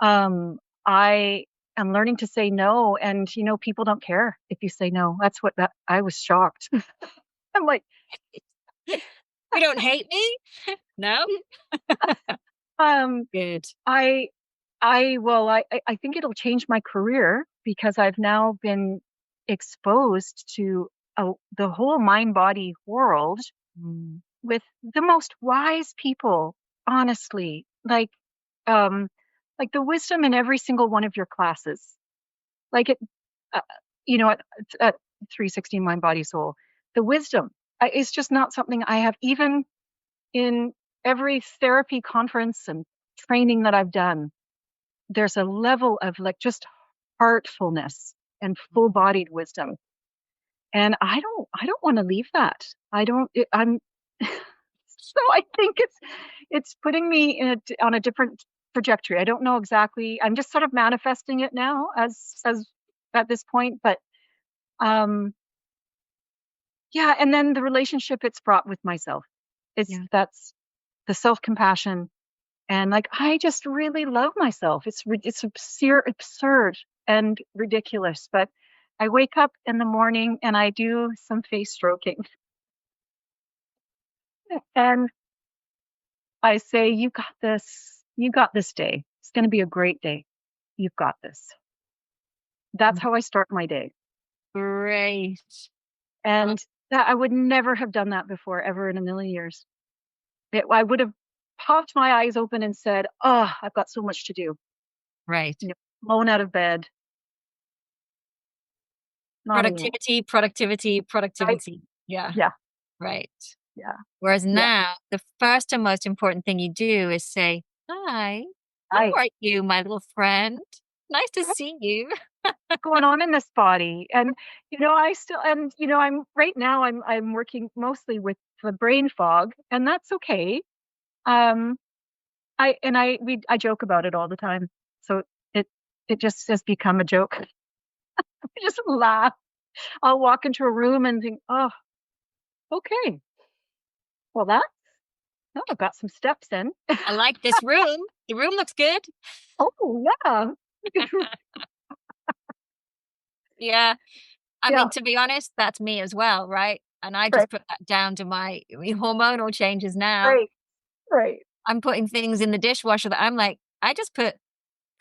Um, I am learning to say no, and you know, people don't care if you say no. That's what that I was shocked. I'm like, You don't hate me? No? um, Good. I, I think it'll change my career because I've now been exposed to the whole mind body world Mm. with the most wise people, honestly, um, like the wisdom in every single one of your classes. Like it, uh, you know, at 360 Mind, Body, Soul, the wisdom is just not something I have even in every therapy conference and training that I've done. There's a level of like just heartfulness and full-bodied wisdom, and I don't want to leave that. I don't. I'm so I think it's putting me in on a different trajectory. I don't know exactly. I'm just sort of manifesting it now as at this point, but um yeah, and then the relationship it's brought with myself. It's Yeah. that's the self-compassion and like I just really love myself. It's absurd and ridiculous, but I wake up in the morning and I do some face stroking and I say, "You got this. You got this day. It's going to be a great day. You've got this." That's how I start my day. Great. Uh, And that I would never have done that before, ever in a million years. I would have popped my eyes open and said, "Oh, I've got so much to do." right. You know, blown out of bed. Not anymore. Productivity, productivity, Right? productivity. Yeah. Yeah. Right. Yeah. Whereas Yeah. now, the first and most important thing you do is say, "Hi, how I are you, my little friend? Nice to see you." going on in this body. And you know, I still and you know, I'm right now I'm working mostly with the brain fog, and that's okay. Um I joke about it all the time. So it it just has become a joke. I just laugh. I'll walk into a room and think, "Oh, okay. Well, oh, I've got some steps in." I like this room. The room looks good. Oh, yeah. Yeah. I Yeah, mean, to be honest, that's me as well, right? And I right, just put that down to my hormonal changes now. right, right. I'm putting things in the dishwasher that I'm like, I just put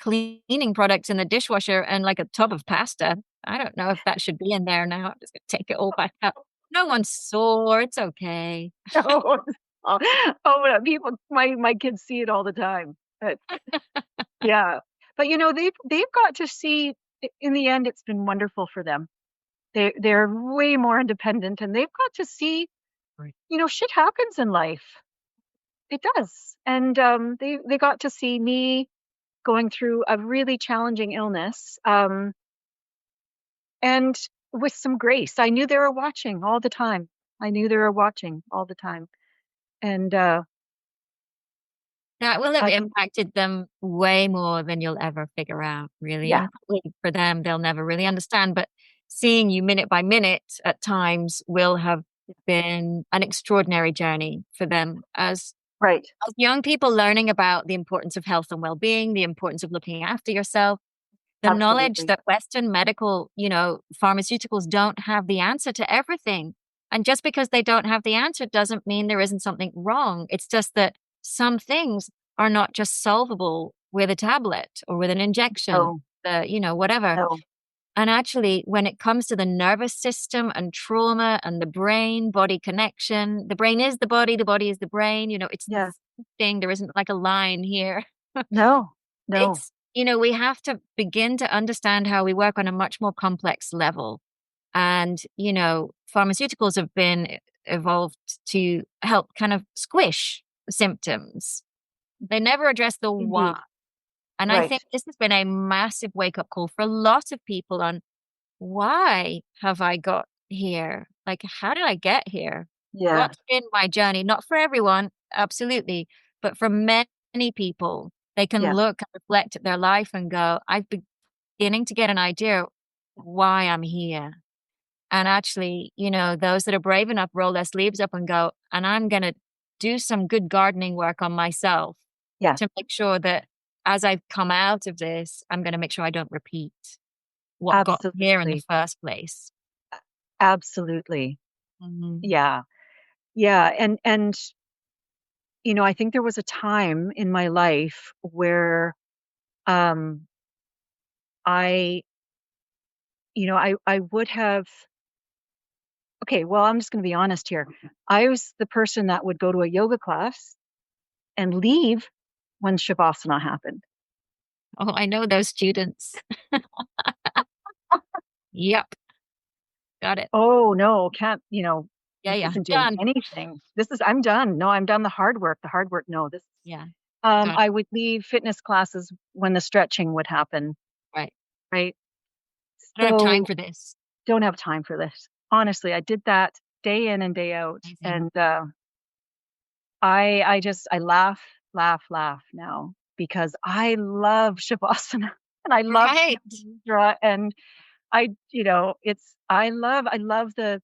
cleaning products in the dishwasher and like a tub of pasta. I don't know if that should be in there now. I'm just gonna take it all back out. No one's sore. It's okay. Oh, oh, people, my kids see it all the time. But yeah, but you know, they've got to see. In the end, it's been wonderful for them. They're way more independent, and they've got to see. Right. You know, shit happens in life. It does, and they got to see me going through a really challenging illness, and with some grace. I knew they were watching all the time. I knew they were watching all the time, and That will have I think, impacted them way more than you'll ever figure out, really, yeah, and probably for them, they'll never really understand, but seeing you minute by minute at times will have been an extraordinary journey for them right. as young people learning about the importance of health and well-being, the importance of looking after yourself, the knowledge Absolutely. that Western medical, pharmaceuticals don't have the answer to everything. And just because they don't have the answer doesn't mean there isn't something wrong. It's just that some things are not just solvable with a tablet or with an injection, No, whatever. no. And actually, when it comes to the nervous system and trauma and the brain body connection, the brain is the body is the brain, it's the Yeah. same thing. There isn't like a line here. No, no. We have to begin to understand how we work on a much more complex level. And, pharmaceuticals have been evolved to help kind of squish symptoms. They never address the why. Indeed. And I Right. think this has been a massive wake up call for a lot of people on why have I got here? Like, how did I get here? Yeah. What's been my journey? Not for everyone, absolutely, but for many people, they can Yeah. look and reflect at their life and go, I'm beginning to get an idea why I'm here. And actually, those that are brave enough roll their sleeves up and go, and I'm going to do some good gardening work on myself Yeah. to make sure that as I come out of this, I'm going to make sure I don't repeat what got me here in the Absolutely. first place. Absolutely. Mhm. Yeah. Yeah. And I think there was a time in my life where um I, I would have, okay, well, I'm just going to be honest here. I was the person that would go to a yoga class and leave when Shavasana happened. Oh, I know those students. Yep, got it. Oh no, can't, Yeah, this yeah, isn't doing done. anything. I'm done. No, I'm done the hard work. The hard work. No, Yeah, got it. I would leave fitness classes when the stretching would happen, Right. right? I don't have time So for this. don't have time for this. Honestly, I did that day in and day out. Amazing. And I laugh, laugh, laugh now because I love Shavasana and I love Right. Yoga Nidra and I love the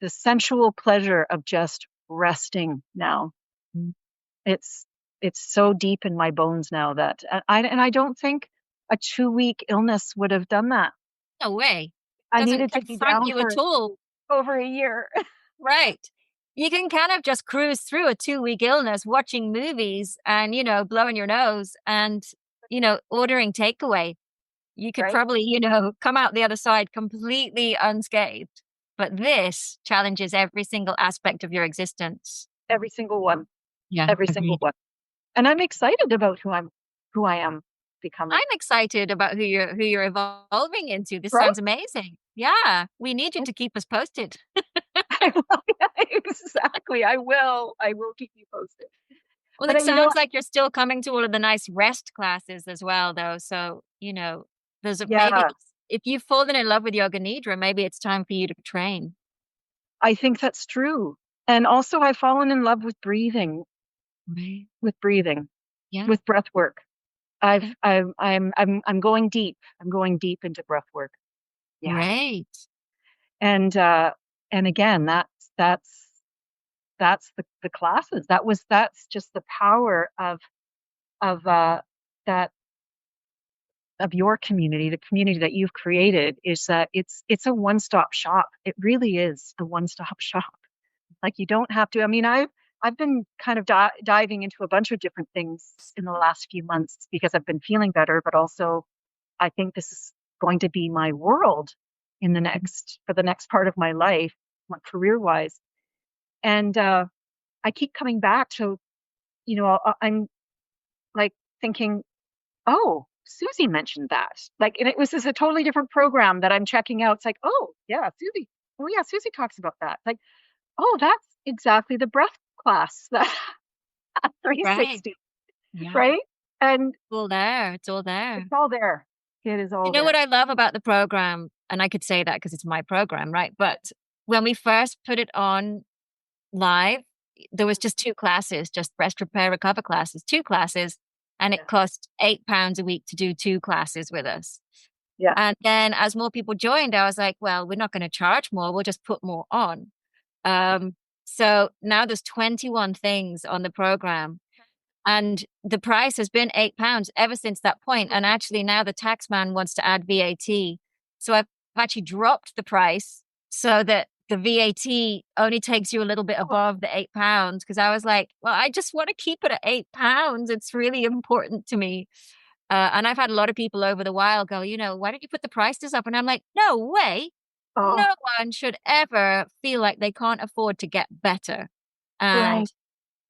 sensual pleasure of just resting now. Mm, It's it's so deep in my bones now that and I don't think a 2-week illness would have done that. no way. I Doesn't needed to be confront down you at for all. over a year. Right. You can kind of just cruise through a 2-week illness watching movies and, blowing your nose and, ordering takeaway. You could Right? probably, come out the other side completely unscathed. But this challenges every single aspect of your existence. Every single one. Yeah, Every single agreed. one. And I'm excited about who I am becoming. I'm excited about who you're evolving into. This Right? sounds amazing. Yeah, we need you to keep us posted. Yeah, exactly. I will keep you posted. Well, But it you know, sounds like you're still coming to all of the nice rest classes as well, though. So, there's maybe yeah, if you've fallen in love with yoga nidra, maybe it's time for you to train. I think that's true. And also I've fallen in love Right. with breathing, Yeah. with breath work. I've Yeah. I'm going deep. I'm going deep into breath work. Yeah. Great. And and again, that's the classes. That's just the power of that of your community, the community that you've created is that it's a one-stop shop. It really is a one-stop shop. Like you don't have to. I mean, I've been kind of diving into a bunch of different things in the last few months because I've been feeling better, but also I think this is going to be my world in the next part of my life, my career wise. And I keep coming back to, I'm like thinking, oh, Susie mentioned that. Like, and it was this a totally different program that I'm checking out. It's like, oh yeah, Susie. Oh yeah, Susie talks about that. Like, oh, that's exactly the breath class that Right. 360, Yeah. right? And It's all there. It's all there. it's all there. It is You all know what there. I love about the program? And I could say that because it's my program, right? But when we first put it on live, there was just two classes, just rest, repair, recover classes, two classes, and Yeah. it cost £8 a week to do two classes with us. Yeah. And then as more people joined, I was like, well, we're not going to charge more. We'll just put more on. Um, so now there's 21 things on the program, and the price has been £8 ever since that point. And actually now the tax man wants to add VAT. So I've actually dropped the price so that the VAT only takes you a little bit above the £8. Because I was like, well, I just want to keep it at £8. It's really important to me. And I've had a lot of people over the while go, why don't you put the prices up? And I'm like, no way. Oh, No one should ever feel like they can't afford to get better. And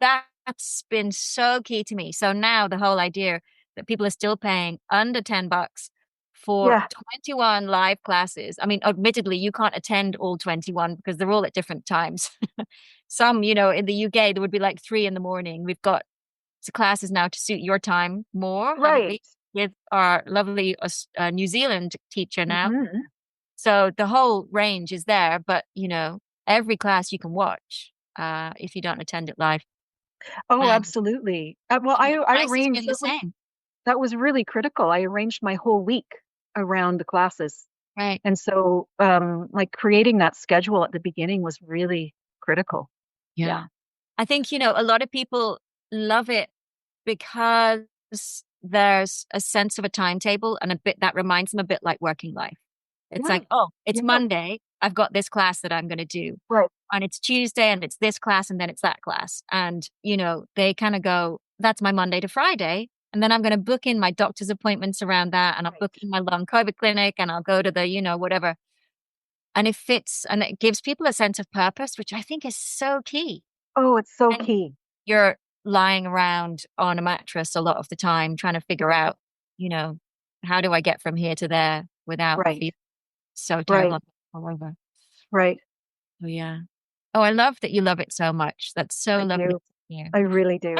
right. that's been so key to me. So now the whole idea that people are still paying under $10 for Yeah. 21 live classes. I mean, admittedly, you can't attend all 21 because they're all at different times. Some, in the UK, there would be like 3 in the morning. We've got classes now to suit your time more, haven't Right. we? With our lovely New Zealand teacher now. Hmm. So the whole range is there, but every class you can watch if you don't attend it live. Oh, And absolutely. Well, the I price has been arranged the same. that was really critical. I arranged my whole week around the classes. Right. And so, like creating that schedule at the beginning was really critical. Yeah. Yeah. I think, a lot of people love it because there's a sense of a timetable and a bit that reminds them a bit like working life. It's Yeah. like, oh, it's Yeah. Monday. I've got this class that I'm going to do. Right. And it's Tuesday and it's this class and then it's that class. And, they kind of go, that's my Monday to Friday. And then I'm going to book in my doctor's appointments around that. And I'll Right. book in my long COVID clinic and I'll go to the, whatever. And it fits and it gives people a sense of purpose, which I think is so key. Oh, it's so And key. you're lying around on a mattress a lot of the time trying to figure out, you know, how do I get from here to there without Right. feeling so Right. terrible all over. Right. Oh, yeah. Oh, I love that you love it so much. That's so I lovely do. to hear. I really do.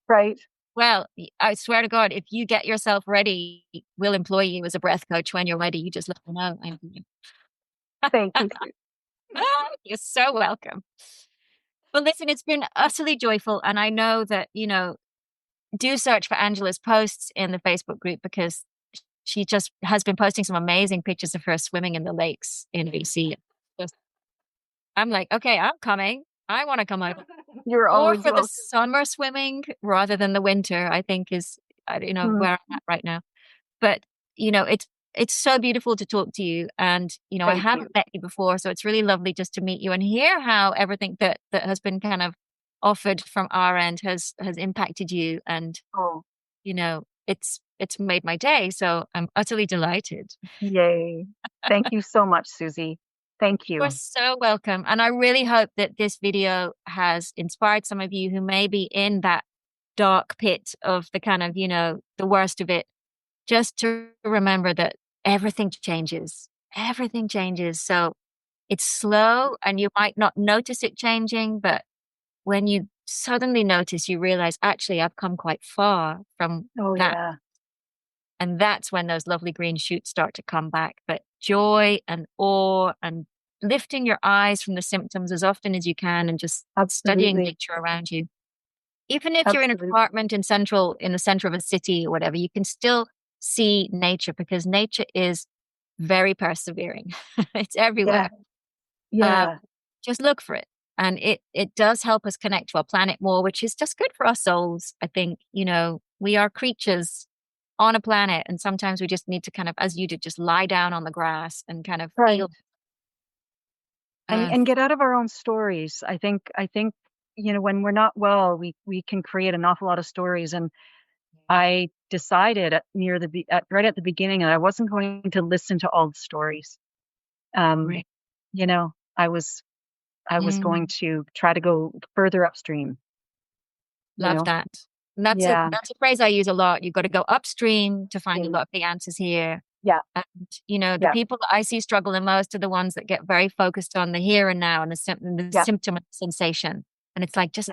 Right. Well, I swear to God, if you get yourself ready, we'll employ you as a breath coach when you're ready. You just let me know. Thank you. You're so welcome. Well, listen, it's been utterly joyful. And I know that, do search for Angela's posts in the Facebook group because she just has been posting some amazing pictures of her swimming in the lakes in BC. Just- I'm like, okay, I'm coming. I want to come over. You're Or always for the welcome. summer swimming rather than the winter, I think is, Mm, where I'm at right now. But, it's so beautiful to talk to you. And, I thank you. haven't met you before. So it's really lovely just to meet you and hear how everything that has been kind of offered from our end has impacted you. And, Oh, it's made my day. So I'm utterly delighted. yay. Thank you so much, Susie. Thank You're you. so welcome. And I really hope that this video has inspired some of you who may be in that dark pit of the kind of, the worst of it, just to remember that everything changes. Everything changes. So it's slow and you might not notice it changing, but when you suddenly notice, you realize, actually, I've come quite far from Oh, that. yeah. And that's when those lovely green shoots start to come back. But joy and awe and lifting your eyes from the symptoms as often as you can and just studying Absolutely. nature around you. Even if you're in an Absolutely. apartment in the center of a city or whatever, you can still see nature because nature is very persevering. It's Yeah. everywhere. Uh, Yeah. just look for it. And it does help us connect to our planet more, which is just good for our souls. I think, we are creatures on a planet. And sometimes we just need to kind of, as you did, just lie down on the grass and kind of Right. feel. Uh, And get out of our own stories. I think, when we're not well, we can create an awful lot of stories. And I decided right at the beginning that I wasn't going to listen to all the stories. Um, right. I was going Mm, to try to go further upstream, you love know. that. And that's a Yeah. that's a phrase I use a lot. You've got to go upstream to find a Mm, lot of the answers here. yeah. And, the Yeah. people that I see struggle the most are the ones that get very focused on the here and now and the Yeah. symptom and sensation. And it's like, just,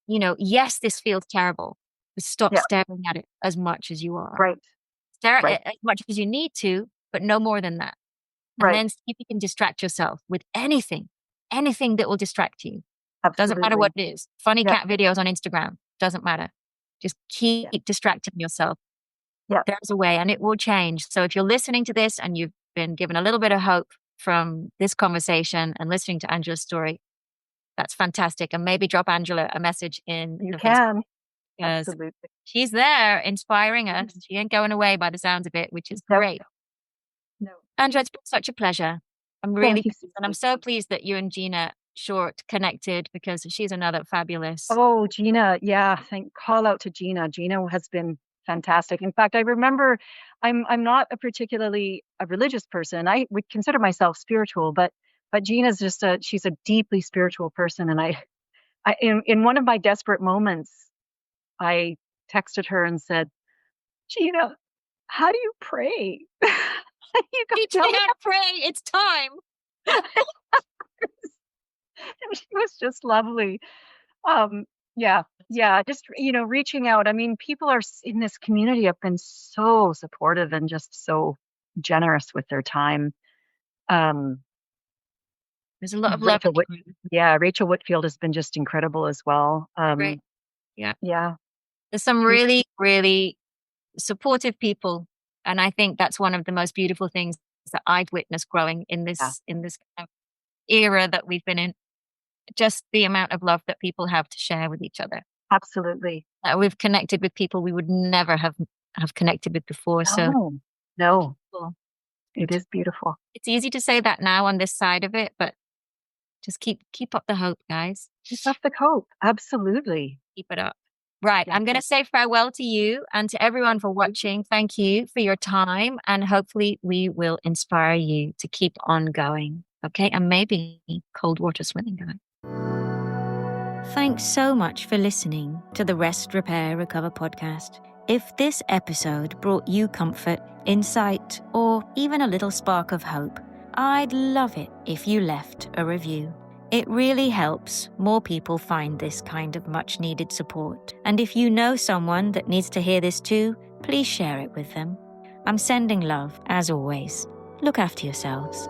Yeah. yes, this feels terrible, but stop Yeah. staring at it as much as you are. Right. Stare at Right. it as much as you need to, but no more than that. And Right. then see if you can distract yourself with anything that will distract you. Doesn't matter Absolutely. what it is. Funny Yep. cat videos on Instagram. Doesn't matter. Just keep Yeah. distracting yourself. Yeah. There's a way and it will change. So if you're listening to this and you've been given a little bit of hope from this conversation and listening to Angela's story, that's fantastic. And maybe drop Angela a message in You the Facebook can. because Absolutely. she's there inspiring us. She ain't going away by the sounds of it, which is Nope. great. No. Angela, it's been such a pleasure. I'm really Thank you, pleased, and I'm Susie. so pleased that you and Gina Short connected because she's another fabulous. Oh, Gina. Yeah. Call out to Gina. Gina has been fantastic. In fact, I remember I'm not a religious person. I would consider myself spiritual, but Gina's she's a deeply spiritual person. And in one of my desperate moments, I texted her and said, Gina, how do you pray? You go Teach tell me me. how to pray. It's time. And she was just lovely. Um, yeah, yeah, just, reaching out. I mean, people in this community have been so supportive and just so generous with their time. Um, There's a lot of love in Rachel the Whit, group. yeah, Rachel Whitfield has been just incredible as well. Great. Yeah. Yeah, There's some she's, really, really supportive people. And I think that's one of the most beautiful things that I've witnessed growing in yeah, this kind of era that we've been in. Just the amount of love that people have to share with each other. absolutely. We've connected with people we would never have connected with before. So No, no, cool. it Good. is beautiful. It's easy to say that now on this side of it, but just keep up the hope, guys. Keep up the hope. Absolutely. Keep it up. Right. Yeah. I'm going to say farewell to you and to everyone for watching. Thank you for your time. And hopefully we will inspire you to keep on going. Okay. And maybe cold water swimming going. Thanks so much for listening to the Rest, Repair, Recover podcast. If this episode brought you comfort, insight, or even a little spark of hope, I'd love it if you left a review. It really helps more people find this kind of much-needed support. And if you know someone that needs to hear this too, please share it with them. I'm sending love, as always. Look after yourselves.